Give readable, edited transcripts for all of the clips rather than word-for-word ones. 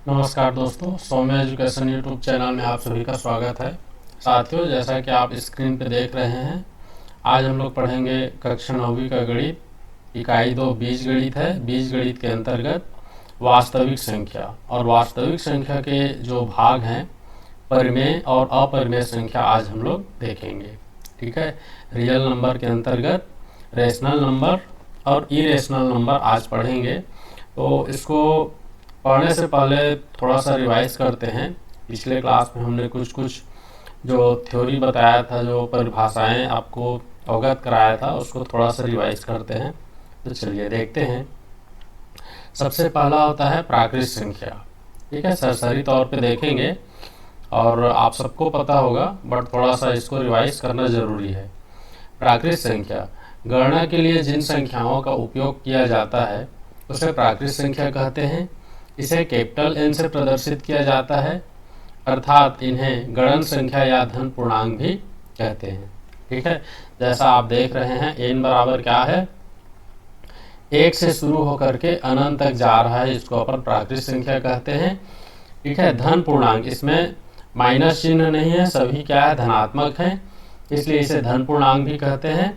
नमस्कार दोस्तों, सौम्य education YouTube channel में आप सभी का स्वागत है। साथियों, जैसा कि आप स्क्रीन पर देख रहे हैं, आज हम लोग पढ़ेंगे कक्षा 9वीं का गणित। इकाई 2 बीजगणित है। बीजगणित के अंतर्गत वास्तविक संख्या और वास्तविक संख्या के जो भाग हैं, परिमेय और अपरिमेय संख्या, आज हम लोग देखेंगे। ठीक है, रियल नंबर के अंतर्गत रेशनल नंबर और इरेशनल नंबर आज पढ़ेंगे। तो इसको पढ़ने से पहले थोड़ा सा रिवाइज करते हैं। पिछले क्लास में हमने कुछ जो थ्योरी बताया था, जो परिभाषाएं आपको अवगत कराया था, उसको थोड़ा सा रिवाइज करते हैं। तो चलिए देखते हैं। सबसे पहला होता है प्राकृत संख्या। ठीक है, सरसरी तौर पे देखेंगे और आप सबको पता होगा, बट थोड़ा सा इसको रिवाइज करना जरूरी है। प्राकृत संख्या गणना के लिए जिन संख्याओं का उपयोग किया जाता है उसे प्राकृत संख्या कहते हैं। इसे कैपिटल एन से प्रदर्शित किया जाता है, अर्थात इन्हें गणन संख्या या धन पूर्णांक भी कहते हैं। ठीक है, जैसा आप देख रहे हैं, एन बराबर क्या है, 1 से शुरू होकर के अनंत तक जा रहा है, इसको अपन प्राकृत संख्या कहते हैं। ठीक है, धन पूर्णांक, इसमें माइनस चिन्ह नहीं है, सभी क्या है, धनात्मक है, इसलिए इसे धन पूर्णांक भी कहते हैं।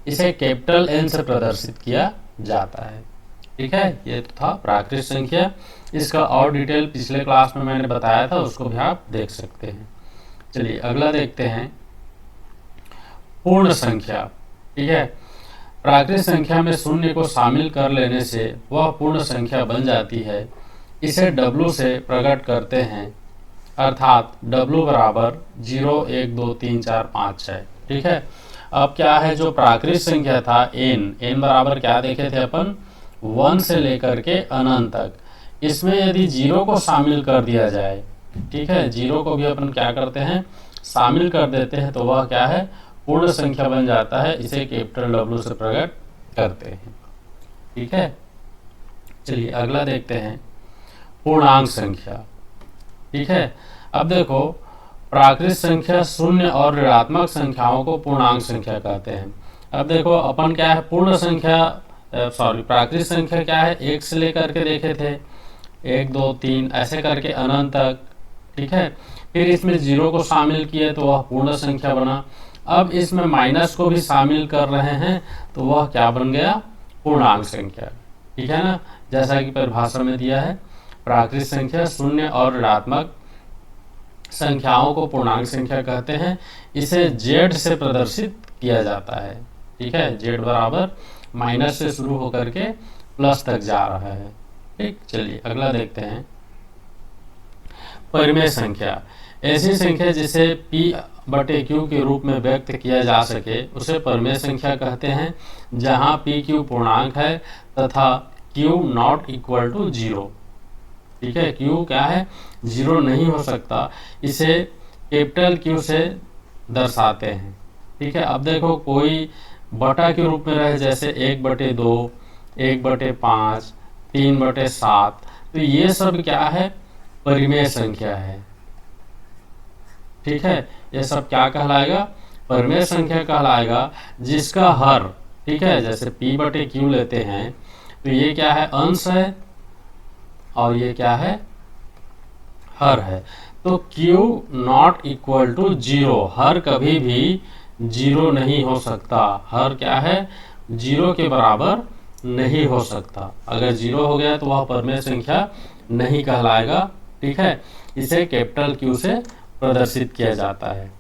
इसे कैपिटल एन से प्रदर्शित किया जाता है। ठीक है, ये तो था प्राकृत संख्या। इसका और डिटेल पिछले क्लास में मैंने बताया था, उसको भी आप देख सकते हैं। चलिए अगला देखते हैं, पूर्ण संख्या। ठीक है, प्राकृत संख्या में शून्य को शामिल कर लेने से वह पूर्ण संख्या बन जाती है। इसे W से प्रकट करते हैं, अर्थात W बराबर 0, 1, 2, 3, 4, 5 है। ठीक है, अब क्या है, जो प्राकृत संख्या था n बराबर क्या देखे थे अपन, 1 से लेकर के अनंत तक। इसमें यदि 0 को शामिल कर दिया जाए, ठीक है, 0 को भी अपन क्या करते हैं, शामिल कर देते हैं, तो वह क्या है, पूर्ण संख्या बन जाता है। इसे कैपिटल W से प्रकट करते हैं। ठीक है, चलिए अगला देखते हैं, पूर्णांक संख्या। ठीक है, अब देखो, प्राकृत संख्या शून्य और ऋणात्मक संख्याओं को पूर्णांक संख्या कहते हैं। अब देखो, अपन क्या है, पूर्ण संख्या प्राकृत संख्या क्या है, 1 से लेकर के देखे थे, 1, 2, 3 ऐसे करके अनंत तक। ठीक है, फिर इसमें 0 को शामिल किए तो वह पूर्ण संख्या बना। अब इसमें माइनस को भी शामिल कर रहे हैं तो वह क्या बन गया, पूर्णांक संख्या। ठीक है ना, जैसा कि परिभाषा में दिया है, प्राकृत संख्या शून्य और ऋणात्मक संख्याओं को पूर्णांक संख्या कहते हैं। इसे Z से प्रदर्शित किया जाता है। ठीक है, Z बराबर माइनस से शुरू होकर के प्लस तक जा रहा है। ठीक, चलिए अगला देखते हैं, परिमेय संख्या। ऐसी संख्या जिसे P/Q के रूप में व्यक्त किया जा सके उसे परिमेय संख्या कहते हैं, जहां PQ पूर्णांक है तथा Q नॉट इक्वल टू 0। ठीक है, Q क्या है, 0 नहीं हो सकता, इसे कैपिटल Q से दर्शाते हैं। ठीक है, अब देखो, कोई बटा के रूप में रहे, जैसे 1/2, 1/5, 3/7, तो ये सब क्या है, परिमेय संख्या है। ठीक है, ये सब क्या कहलाएगा, परिमेय संख्या कहलाएगा, जिसका हर, ठीक है, जैसे P/Q लेते हैं तो ये क्या है, अंश है और ये क्या है, हर है। तो Q नॉट इक्वल टू 0, हर कभी भी 0 नहीं हो सकता। हर क्या है, 0 के बराबर नहीं हो सकता। अगर 0 हो गया तो वह परिमेय संख्या नहीं कहलाएगा। ठीक है, इसे कैपिटल Q से प्रदर्शित किया जाता है।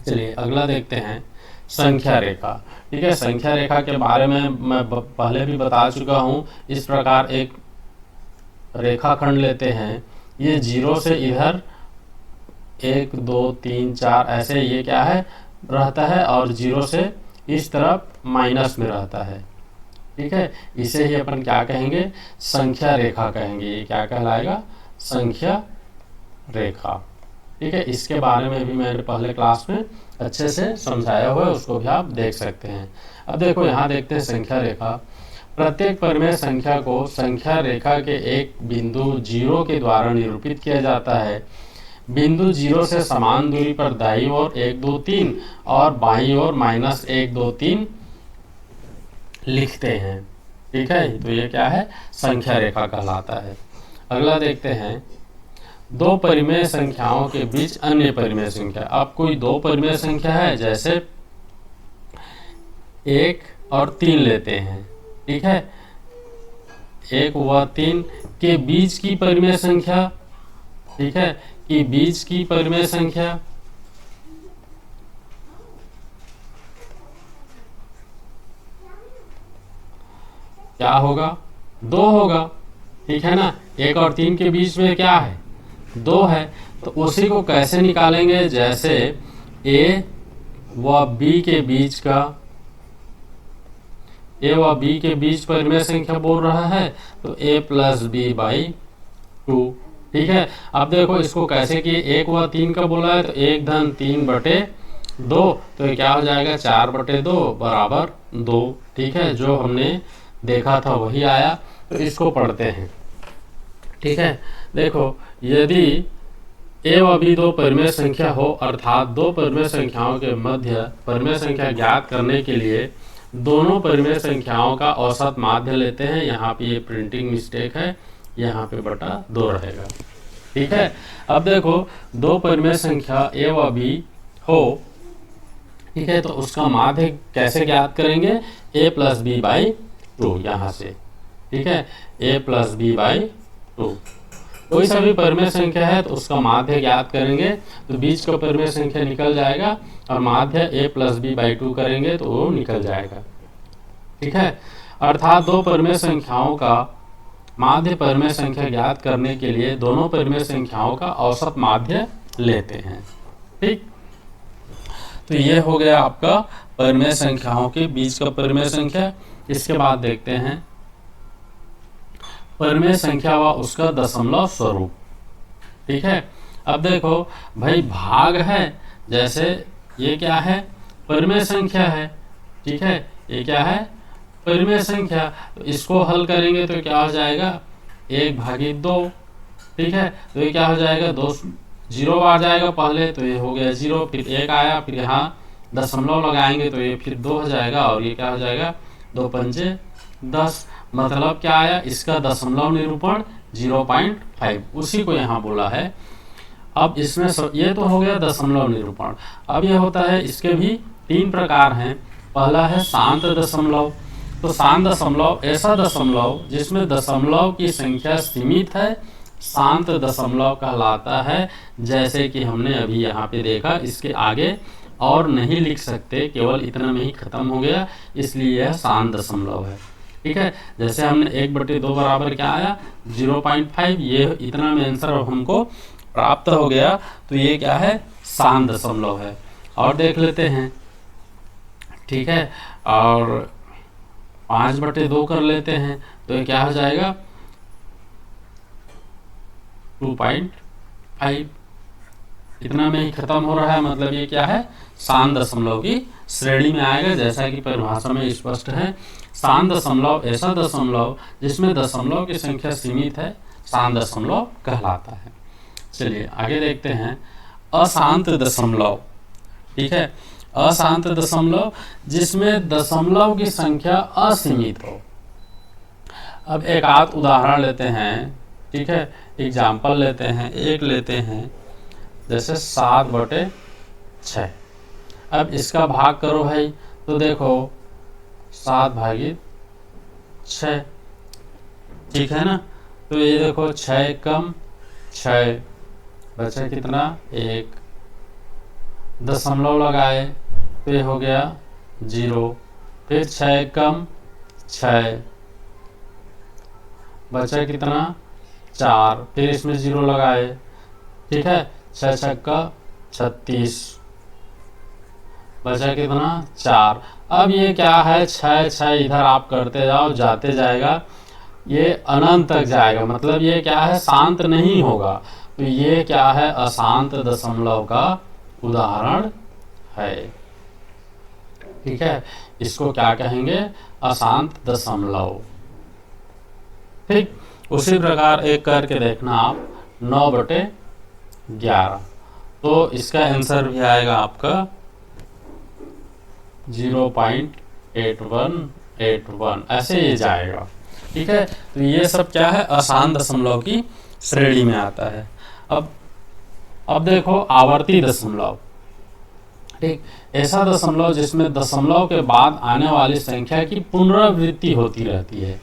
चलिए अगला देखते हैं, संख्या रेखा। ठीक है, संख्या रेखा के बारे में मैं पहले भी बता चुका हूं। इस प्रकार एक रेखाखंड लेते हैं, ये 0 से इधर 1, 2, 3, 4 ऐसे ये क्या है, रहता है, और 0 से इस तरफ माइनस में रहता है। ठीक है, इसे ही अपन क्या कहेंगे, संख्या रेखा कहेंगे। ये क्या कहलाएगा, संख्या रेखा। ठीक है, इसके बारे में भी मैंने पहले क्लास में अच्छे से समझाया हुआ है, उसको भी आप देख सकते हैं। अब देखो, यहाँ देखते हैं संख्या रेखा। प्रत्येक परिमेय संख्या को संख्या रेखा के एक बिंदु 0 के द्वारा निरूपित किया जाता है। बिंदु 0 से समान दूरी पर दाईं ओर 1, 2, 3 और बाईं ओर -1, 2, 3 लिखते हैं। ठीक है, तो ये क्या है, संख्या रेखा कहलाता है। अगला देखते हैं दो परिमेय संख्याओं के बीच अन्य परिमेय संख्या। अब कोई दो परिमेय संख्या है, जैसे 1 और 3 लेते हैं, ठीक है, 1 व 3 के बीच की परिमेय संख्या, ठीक है, कि बीच की परिमेय संख्या क्या होगा, 2 होगा, ठीक है ना। 1 और 3 के बीच में क्या है, 2 है। तो उसी को कैसे निकालेंगे, जैसे a व b के बीच का, a व b के बीच परिमेय संख्या बोल रहा है, तो a प्लस बी बाई 2, ठीक है। अब देखो इसको कैसे किए, 1 व 3 का बोला है, तो 1 धन 3 बटे 2, तो ये क्या हो जाएगा, 4 बटे 2 बराबर 2, ठीक है। जो हमने देखा था वही आया। तो इसको पढ़ते हैं, ठीक है। देखो यदि a व b दो परिमेय संख्या हो, अर्थात दो परिमेय संख्याओं के मध्य परिमेय संख्या ज्ञात करने के लिए दोनों परिमेय संख्याओं का औसत माध्य लेते हैं। यहाँ पे ये प्रिंटिंग मिस्टेक है, यहाँ पे बटा 2 रहेगा, ठीक है। अब देखो दो परिमेय संख्या a व b हो, ठीक है, तो उसका माध्य कैसे ज्ञात करेंगे, a प्लस बी बाई 2 यहाँ से, ठीक है, a प्लस बी बाई 2। कोई सा भी परिमेय संख्या है तो उसका माध्य ज्ञात करेंगे, तो बीच का परिमेय संख्या निकल जाएगा और माध्य a प्लस बी बाई 2 करेंगे तो वो निकल जाएगा, ठीक है। अर्थात दो परिमेय संख्याओं का माध्य परिमेय संख्या ज्ञात करने के लिए दोनों परिमेय संख्याओं का औसत माध्य लेते हैं, ठीक। तो ये हो गया आपका परिमेय संख्याओं के बीच का परिमेय संख्या। इसके बाद देखते हैं परिमेय संख्या व उसका दशमलव स्वरूप, ठीक है। अब देखो भाई भाग है, जैसे ये क्या है, परिमेय संख्या है, ठीक है, ये क्या है, परिमेय संख्या। तो इसको हल करेंगे तो क्या हो जाएगा, 1/2, ठीक है। तो ये क्या हो जाएगा, 2 0 आ जाएगा पहले, तो ये हो गया 0, फिर 1 आया, फिर यहाँ दशमलव लगाएंगे तो ये फिर 2 हो जाएगा, और ये क्या हो जाएगा, 2 पंचे 10। मतलब क्या आया, इसका दशमलव निरूपण 0.5, उसी को यहाँ बोला है। अब इसमें ये तो हो गया दशमलव निरूपण। अब ये होता है, इसके भी 3 प्रकार हैं। पहला है शांत दशमलव। तो शांत दशमलव ऐसा दशमलव जिसमें दशमलव की संख्या सीमित है, शांत दशमलव कहलाता है। जैसे कि हमने अभी यहाँ पे देखा, इसके आगे और नहीं लिख सकते, केवल इतना में ही खत्म हो गया, इसलिए यह शांत दशमलव है, ठीक है। जैसे हमने 1/2 बराबर क्या आया, 0.5, ये इतना में आंसर हमको प्राप्त हो गया, तो ये क्या है, शांत दशमलव है। और देख लेते हैं, ठीक है, और 5/2 कर लेते हैं, तो ये क्या हो जाएगा, 2.5, इतना में ही खत्म हो रहा है। मतलब ये क्या है, शांत दशमलव की श्रेणी में आएगा, जैसा कि परिभाषा में स्पष्ट है। शांत दशमलव ऐसा दशमलव जिसमें दशमलव की संख्या सीमित है, शांत दशमलव कहलाता है। चलिए आगे देखते हैं अशांत दशमलव, ठीक है। अशांत दशमलव जिसमें दशमलव की संख्या असीमित हो। अब एक आध उदाहरण लेते हैं, ठीक है, एग्जाम्पल लेते हैं, एक लेते हैं, जैसे 7/6। अब इसका भाग करो भाई, तो देखो 7/6, ठीक है ना। तो ये देखो 6 कम 6, बचा कितना, 1, दशमलव लगाए तो ये हो गया 0, फिर 6 कम 6, बचा कितना, 4, फिर इसमें 0 लगाए, ठीक है, 6 छक्का 36, बचा कितना, 4। अब ये क्या है, 6 6 इधर आप करते जाओ, जाते जाएगा, ये अनंत तक जाएगा, मतलब ये क्या है, शांत नहीं होगा। तो ये क्या है, अशांत दशमलव का उदाहरण है, ठीक है। इसको क्या कहेंगे, अशांत दशमलव, ठीक। उसी प्रकार एक करके देखना आप, 9/11, तो इसका आंसर भी आएगा आपका 0.8181, ऐसे ये जाएगा, ठीक है। तो ये सब क्या है, अशांत दशमलव की श्रेणी में आता है। अब देखो आवर्ती दशमलव, ठीक, ऐसा दशमलव जिसमें दशमलव के बाद आने वाली संख्या की पुनरावृत्ति होती रहती है।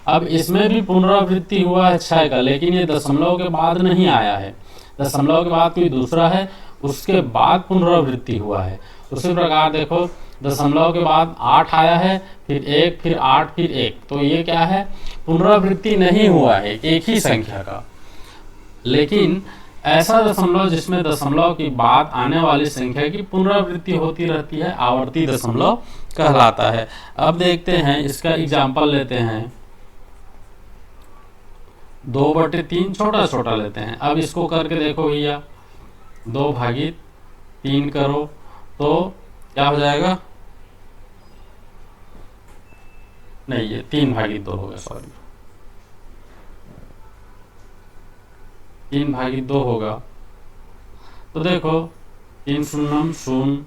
अब इसमें भी पुनरावृत्ति हुआ है 6 का, लेकिन ये दशमलव के बाद नहीं आया है, दशमलव के बाद कोई दूसरा है, उसके बाद पुनरावृत्ति हुआ है। उसी प्रकार देखो दशमलव के बाद 8 आया है, फिर 1, फिर 8, फिर 1, तो ये क्या है, पुनरावृत्ति नहीं हुआ है एक ही संख्या का। लेकिन ऐसा दशमलव जिसमें दशमलव के बाद आने वाली संख्या की पुनरावृत्ति होती रहती है आवर्ती दशमलव कहलाता है। अब देखते हैं इसका एग्जाम्पल लेते हैं, 2/3 छोटा छोटा लेते हैं। अब इसको करके देखो भैया, 2/3 करो तो क्या हो जाएगा, नहीं ये 3/2 हो गया, सॉरी 3/2 होगा। तो देखो 3 शून्यम शून्य,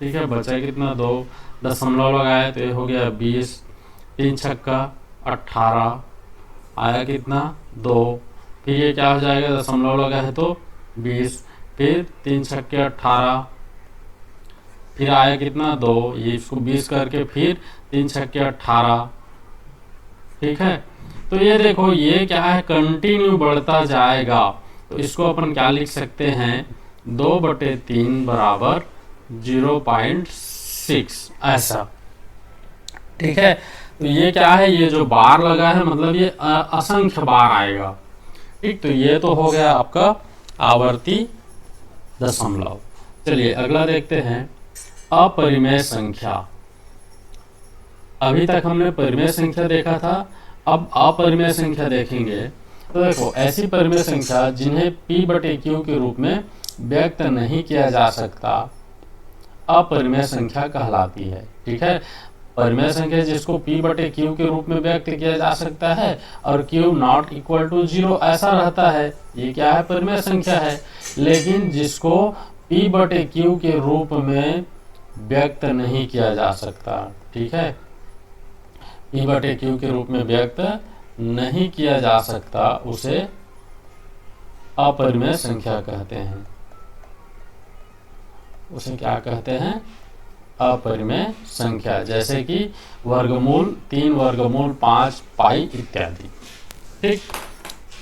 ठीक है, बचा कितना 2, दशमलव लगाए तो ये हो गया 20, 3 छक्का 18, आया कितना 2, फिर ये क्या हो जाएगा, दशमलव लगा है तो 20, फिर 3 छक्के 18, फिर आया कितना 2, ये इसको 20 करके फिर 3 छक्के 18, ठीक है। तो ये देखो ये क्या है, कंटिन्यू बढ़ता जाएगा। तो इसको अपन क्या लिख सकते हैं, 2/3 बराबर 0.6 ऐसा, ठीक है। तो ये क्या है, ये जो बार लगा है मतलब ये असंख्य बार आएगा, ठीक। तो ये तो हो गया आपका आवर्ती दशमलव। चलिए अगला देखते हैं, अपरिमेय संख्या। अभी तक हमने परिमेय संख्या देखा था, अब अपरिमेय संख्या देखेंगे। तो देखो ऐसी परिमेय संख्या जिन्हें p/q के रूप में व्यक्त नहीं किया जा सकता अपरिमेय संख्या कहलाती है, ठीक है। परिमेय संख्या जिसको p/q के रूप में व्यक्त किया जा सकता है और q नॉट इक्वल टू 0 ऐसा रहता है, ये क्या है, परिमेय संख्या है। लेकिन जिसको p/q के रूप में व्यक्त नहीं किया जा सकता, ठीक है, p/q के रूप में व्यक्त नहीं किया जा सकता, उसे अपरिमेय संख्या कहते हैं। उसे क्या कहते हैं, अपरिमेय संख्या। जैसे कि वर्गमूल 3, वर्गमूल 5, पाई इत्यादि, ठीक।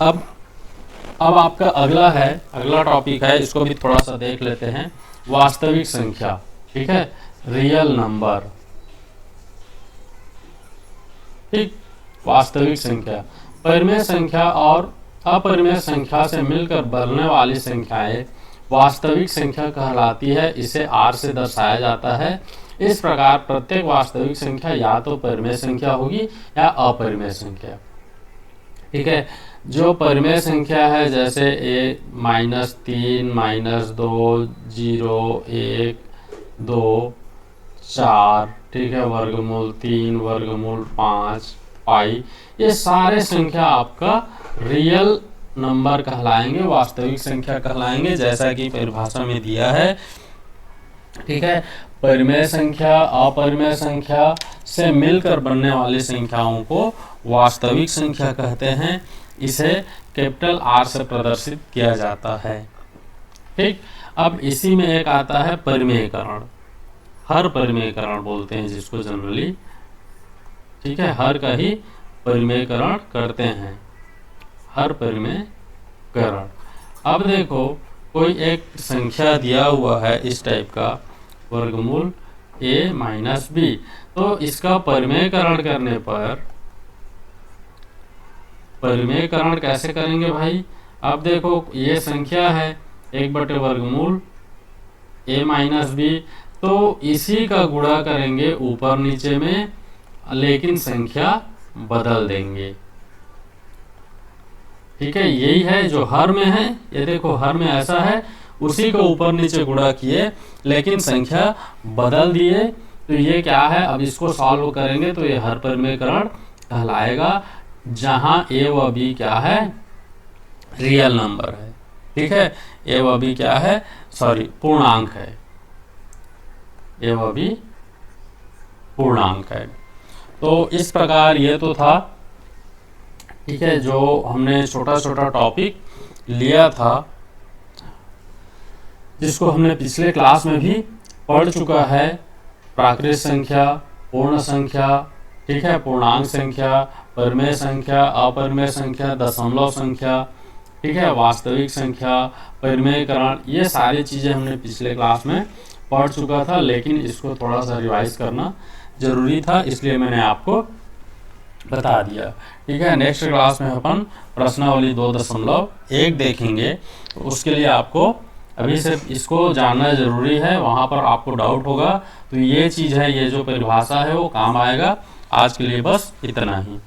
अब आपका अगला टॉपिक है, इसको भी थोड़ा सा देख लेते हैं, वास्तविक संख्या, ठीक है, रियल नंबर, ठीक। वास्तविक संख्या, परिमेय संख्या और अपरिमेय संख्या से मिलकर बनने वाली संख्याएं वास्तविक संख्या कहलाती है। इसे r से दर्शाया जाता है। इस प्रकार प्रत्येक वास्तविक संख्या या तो परिमेय संख्या होगी या अपरिमेय संख्या, ठीक है। जो परिमेय संख्या है जैसे -3, -2, 0, 1, 2, 4, ठीक है, वर्गमूल 3, वर्गमूल 5, पाई, ये सारे संख्या आपका रियल नंबर कहलाएंगे, वास्तविक संख्या कहलाएंगे, जैसा कि परिभाषा में दिया है, ठीक है। परिमेय संख्या अपरिमेय संख्या से मिलकर बनने वाली संख्याओं को वास्तविक संख्या कहते हैं। इसे कैपिटल R से प्रदर्शित किया जाता है, ठीक। अब इसी में एक आता है परिमेयकरण, हर परिमेयकरण बोलते हैं जिसको जनरली, ठीक है, हर का ही परिमेयकरण करते हैं, हर परिमेयकरण। अब देखो कोई एक संख्या दिया हुआ है इस टाइप का, वर्गमूल a - b, तो इसका परिमेयकरण करने पर, परिमेयकरण कैसे करेंगे भाई। अब देखो ये संख्या है 1/वर्गमूल a - b, तो इसी का गुणा करेंगे ऊपर नीचे में, लेकिन संख्या बदल देंगे, ठीक है। यही है जो हर में है, ये देखो हर में ऐसा है, उसी को ऊपर नीचे गुणा किए लेकिन संख्या बदल दिए, तो ये क्या है, अब इसको सॉल्व करेंगे तो ये हर परिमेयकरण कहलाएगा, जहां a व b क्या है, रियल नंबर है, ठीक है। a व b क्या है, सॉरी पूर्णांक है, a व b पूर्णांक है। तो इस प्रकार ये तो था ठीक है, जो हमने छोटा छोटा टॉपिक लिया था, जिसको हमने पिछले क्लास में भी पढ़ चुका है। प्राकृत संख्या, पूर्ण संख्या, ठीक है, पूर्णांक संख्या, परिमेय संख्या, अपरिमेय संख्या, दशमलव संख्या, ठीक है, वास्तविक संख्या, परिमेयकरण, ये सारी चीज़ें हमने पिछले क्लास में पढ़ चुका था, लेकिन इसको थोड़ा सा रिवाइज करना जरूरी था, इसलिए मैंने आपको बता दिया। ठीक है, नेक्स्ट क्लास में अपन प्रश्नावली 2.1 देखेंगे। तो उसके लिए आपको अभी सिर्फ इसको जानना जरूरी है, वहाँ पर आपको डाउट होगा तो ये चीज़ है, ये जो परिभाषा है वो काम आएगा। आज के लिए बस इतना ही।